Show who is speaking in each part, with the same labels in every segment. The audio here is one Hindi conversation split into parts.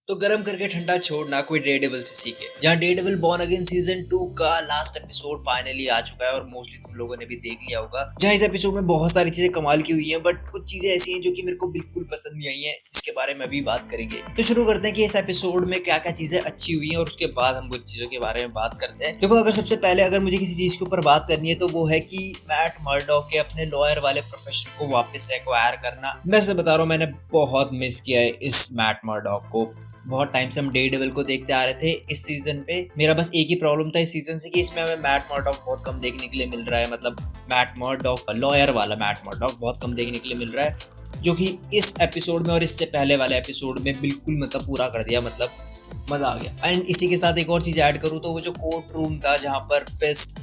Speaker 1: तो गरम करके ठंडा छोड़ना कोई डेयरडेविल से सीखे। जहाँ डेयरडेविल बॉर्न अगेन सीजन 2 का लास्ट एपिसोड फाइनली आ चुका है और मोस्टली तुम लोगों ने भी देख लिया होगा। जहाँ इस एपिसोड में बहुत सारी चीजें कमाल की हुई हैं, बट कुछ चीजें ऐसी हैं जो कि मेरे को बिल्कुल पसंद नहीं आई हैं। इसके बारे में भी बात करेंगे। तो शुरू करते हैं कि इस एपिसोड में क्या क्या चीजें अच्छी हुई हैं और उसके बाद हम कुछ चीजों के बारे में बात करते हैं। देखो, अगर सबसे पहले अगर मुझे किसी चीज के ऊपर बात करनी है तो वो है कि मैट मर्डॉक के अपने लॉयर वाले प्रोफेशन को वापस से एक्वायर करना। मैं से बता रहा हूँ, मैंने बहुत मिस किया है इस मैट मर्डॉक को। बहुत टाइम से हम डेयरडेविल को देखते आ रहे थे। इस सीजन पे मेरा बस एक ही प्रॉब्लम था इस सीजन से कि इसमें हमें मैट मर्डॉक बहुत कम देखने के लिए मिल रहा है। मतलब मैट मर्डॉक लॉयर वाला मैट मर्डॉक बहुत कम देखने के लिए मिल रहा है, जो कि इस एपिसोड में और इससे पहले वाले एपिसोड में बिल्कुल मतलब पूरा कर दिया। मतलब मजा आ गया। एंड इसी के साथ एक और चीज ऐड करूँ तो वो जो कोर्ट रूम था जहाँ पर फिस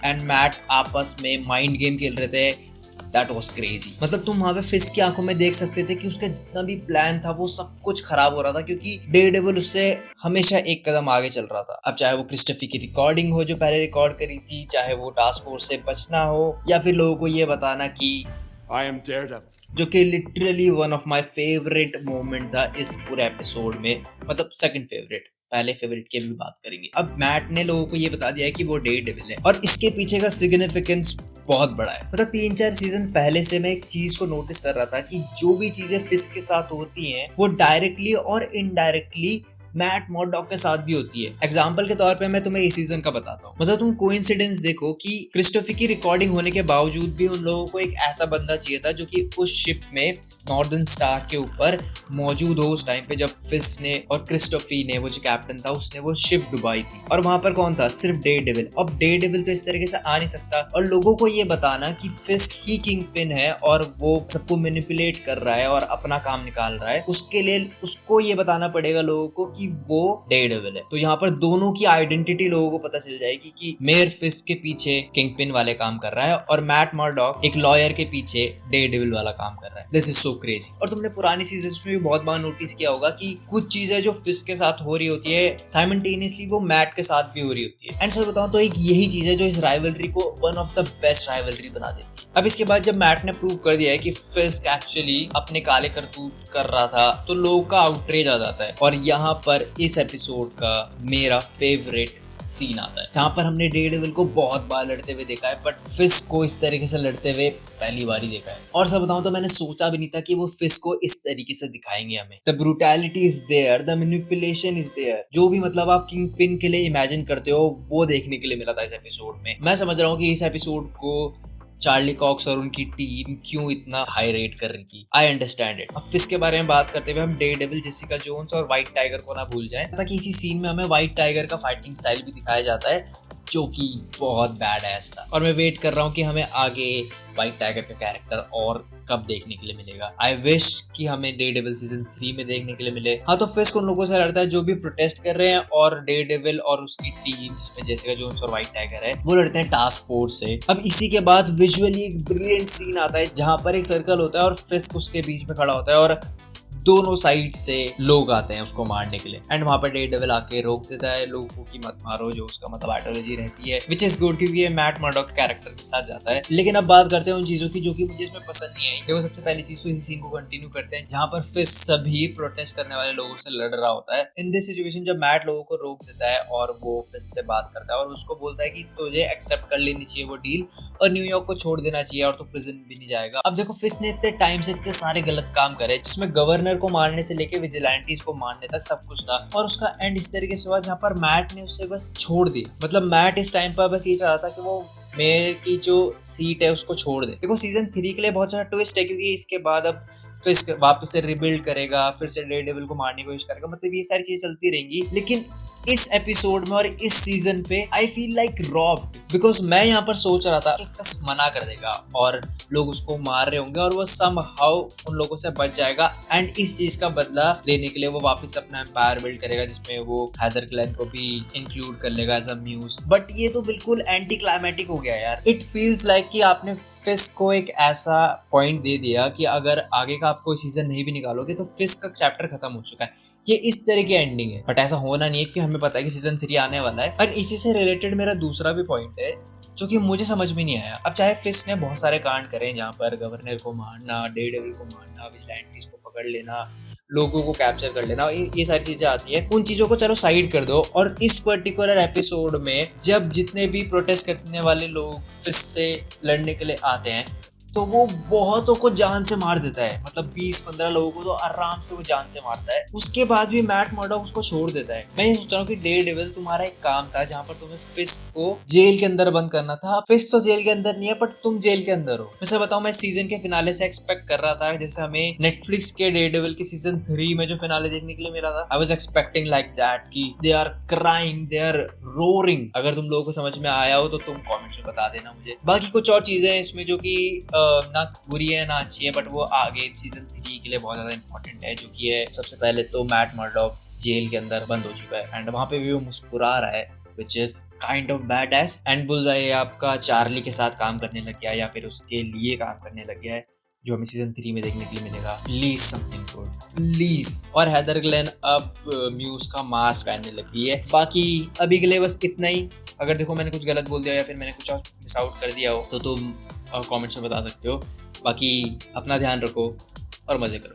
Speaker 1: एंड मैट आपस में माइंड गेम खेल रहे थे, दैट वाज क्रेजी। मतलब तुम वहां पे फिस की आंखों में देख सकते थे कि उसका जितना भी प्लान था वो सब कुछ खराब हो रहा था, क्योंकि डेयरडेविल उससे हमेशा एक कदम आगे चल रहा था। अब चाहे वो क्रिस्टोफी की रिकॉर्डिंग हो जो पहले रिकॉर्ड करी थी, चाहे वो टास्क फोर्स से बचना हो, या फिर लोगों को ये बताना कि आई एम डेयरडेविल, जो कि literally one of my favourite moment था इस पूरे एपिसोड में। मतलब सेकंड फेवरेट, पहले फेवरेट की भी बात करेंगे। अब मैट ने लोगों को ये बता दिया है कि वो डेयरडेविल है और इसके पीछे का सिग्निफिकेंस बहुत बड़ा है। मतलब 3-4 सीजन पहले से मैं एक चीज को नोटिस कर रहा था कि जो भी चीजें फिस के साथ होती हैं वो डायरेक्टली और इनडायरेक्टली मैट मर्डॉक के साथ भी होती है। एग्जाम्पल के तौर पे मैं तुम्हें इस सीजन का बताता हूँ। मतलब तुम कोइंसिडेंस देखो कि क्रिस्टोफी की रिकॉर्डिंग होने के बावजूद भी उन लोगों को एक ऐसा बंदा चाहिए था जो कि उस शिप में नॉर्दर्न स्टार के ऊपर मौजूद हो उस टाइम पे जब फिस ने और क्रिस्टोफी ने, वो जो कैप्टन था, उसने वो शिप डुबाई थी। और वहां पर कौन था? सिर्फ डेयरडेविल। अब डेयरडेविल तो इस तरीके से आ नहीं सकता और लोगों को ये बताना कि फिस ही किंग पिन है और वो सबको मैनिपुलेट कर रहा है और अपना काम निकाल रहा है, उसके लिए उसको ये बताना पड़ेगा लोगों को कि वो डेयरडेविल है। तो यहाँ पर दोनों की आइडेंटिटी लोगों को पता चल जाएगी कि मेयर फिस के पीछे किंग पिन वाले काम कर रहा है और मैट मर्डॉक एक लॉयर के पीछे डेयरडेविल वाला काम कर रहा है। This is so crazy. और तुमने पुरानी सीजन्स में भी बहुत बार नोटिस किया होगा कि कुछ चीजें जो फिस के साथ हो रही होती है साइमल्टेनियसली वो मैट के साथ भी हो रही होती है। एंड सर बताऊं तो एक यही चीज है जो इस राइवलरी को one of the best rivalry बना देती है। अब इसके बाद जब मैट ने प्रूव कर दिया है कि फिस एक्चुअली अपने काले करतूत कर रहा था तो लोगों का आउटरेज आ जाता है। और यहाँ पर इस एपिसोड का मेरा फेवरेट सीन आता है जहाँ पर हमने डेयरडेविल को बहुत बार लड़ते हुए देखा है, बट फिस को इस तरीके से लड़ते हुए पहली बार ही देखा है। और सब बताऊं तो मैंने सोचा भी नहीं था कि वो फिस को इस तरीके से दिखाएंगे हमें। The brutality is there, the manipulation is there. जो भी मतलब आप किंग पिन के लिए इमेजिन करते हो वो देखने के लिए मिला था इस एपिसोड में। मैं समझ रहा हूँ कि इस एपिसोड को चार्ली कॉक्स और उनकी टीम क्यों इतना हाई रेट कर रही थी। I understand it. अब फिस के बारे में बात करते हुए हम डेयरडेविल, जेसिका जोन्स और व्हाइट टाइगर को ना भूल जाएं, ताकि इसी सीन में हमें व्हाइट टाइगर का फाइटिंग स्टाइल भी दिखाया जाता है जो कि बहुत बैड एस था। और मैं वेट कर रहा हूँ कि हमें आगे व्हाइट टाइगर का कैरेक्टर और कब देखने के लिए मिलेगा। आई विश कि हमें डेयरडेविल सीजन 3 में देखने के लिए मिले। हाँ, तो फिस उन लोगों से लड़ता है जो भी प्रोटेस्ट कर रहे हैं और डेयरडेविल और उसकी टीम जिसमें जेसिका जोन्स और व्हाइट टाइगर है वो लड़ते हैं टास्क फोर्स से। अब इसी के बाद विजुअली एक ब्रिलियंट सीन आता है जहां पर एक सर्कल होता है और फिस उसके बीच में खड़ा होता है और दोनों साइड से लोग आते हैं उसको मारने के लिए। एंड वहां पर डेयरडेविल आके रोक देता है लोगों की मत मारो, जो उसका मतलब आइडियोलॉजी रहती है, विच इज गुड क्योंकि ये मैट मर्डॉक कैरेक्टर के साथ जाता है। लेकिन अब बात करते हैं उन चीजों की जो कि मुझे इसमें पसंद नहीं आई। देखो, सबसे पहली चीज तो इसी सीन को कंटिन्यू करते हैं जहां पर फिस सभी प्रोटेस्ट करने वाले लोगों से लड़ रहा होता है। इन दिस सिचुएशन जब मैट लोगों को रोक देता है और वो फिस से बात करता है और उसको बोलता है कि तुझे एक्सेप्ट कर लेनी चाहिए वो डील और न्यूयॉर्क को छोड़ देना चाहिए और तो प्रिजन भी नहीं जाएगा। अब देखो, फिस ने इतने टाइम से इतने सारे गलत काम करे जिसमें गवर्नर को मारने से लेके विजिलेंटीज को मारने तक सब कुछ था, और उसका एंड इस तरीके से हुआ जहां पर मैट ने उसे बस छोड़ दिया। मतलब मैट इस टाइम पर बस ये चाहता था कि वो मेयर की जो सीट है उसको छोड़ दे। देखो, सीजन 3 के लिए बहुत सारा ट्विस्ट है क्योंकि इसके बाद अब फिर वापस से रिबिल्ड करेगा, फिर से डेयरडेविल को मारने की कोशिश करेगा। मतलब ये सारी चीजें चलती रहेंगी। लेकिन इस एपिसोड में और इस सीजन पे I feel like robbed, because मैं यहाँ पर सोच रहा था कि फिस मना कर देगा और लोग उसको मार रहे होंगे और वो समहाउ उन लोगों से बच जाएगा एंड इस चीज का बदला लेने के लिए वो वापस अपना एम्पायर बिल्ड करेगा जिसमें वो हैदर क्लैन को भी इंक्लूड कर लेगा एज अ म्यूज। बट ये तो बिल्कुल एंटी क्लाइमेटिक हो गया यार। इट फील्स लाइक कि आपने फिस को एक ऐसा पॉइंट दे दिया कि अगर आगे का आप कोई सीजन नहीं भी निकालोगे तो फिस का चैप्टर खत्म हो चुका है। ये इस तरह की एंडिंग है, बट ऐसा होना नहीं है कि हमें पता है कि सीजन 3 आने वाला है। और इसी से रिलेटेड मेरा दूसरा भी पॉइंट है जो कि मुझे समझ में नहीं आया। अब चाहे फिस ने बहुत सारे कांड करे जहाँ पर गवर्नर को मारना, डेयरडेविल को मारना, विजिलेंटीज को पकड़ लेना, लोगों को कैप्चर कर लेना, ये सारी चीजें आती है। उन चीजों को चलो साइड कर दो, और इस पर्टिकुलर एपिसोड में जब जितने भी प्रोटेस्ट करने वाले लोग फिर से लड़ने के लिए आते हैं तो वो बहुतों को जान से मार देता है, मतलब 20-15 लोगों को तो आराम से वो जान से मारता है। उसके बाद भी मैट मर्डॉक उसको छोड़ देता है। मैं ये सोच रहा हूँ कि डेयरडेविल तुम्हारा एक काम था जहाँ पर तुम्हें फिस्ट को जेल के अंदर बंद करना था। फिस्ट तो जेल के अंदर नहीं है, बट तुम जेल के अंदर हो। मैं बताऊँ, मैं सीजन के फिनाले से एक्सपेक्ट कर रहा था, जैसे हमें नेटफ्लिक्स के डेयरडेविल के सीजन 3 में जो फिनाले देखने के लिए मिला था, I was expecting like that कि they are crying, they are roaring. अगर तुम लोगों को समझ में आया हो तो तुम कमेंट्स में बता देना मुझे। बाकी कुछ और चीजें हैं इसमें जो कि ना बुरी है ना अच्छी है, बट वो आगे सीजन 3 के लिए बहुत ज्यादा इंपॉर्टेंट है। जो कि है, सबसे पहले तो मैट मर्डॉक जेल के अंदर बंद हो चुका है एंड वहां पे भी वो मुस्कुरा रहा है, which is kind of badass। And bullseye आपका चार्ली के साथ काम करने लग गया है या फिर उसके लिए काम करने लग गया है, जो हमें सीजन 3 में देखने के लिए मिलेगा। Please something good, please. और हेदर ग्लेन अब म्यूज का मास्क पहनने लगी है। बाकी अभी के लिए बस इतना ही। अगर देखो मैंने कुछ गलत बोल दिया या फिर मैंने कुछ और मिस आउट कर दिया हो तो तुम कमेंट्स में बता सकते हो। बाकी अपना ध्यान रखो और मजे करो।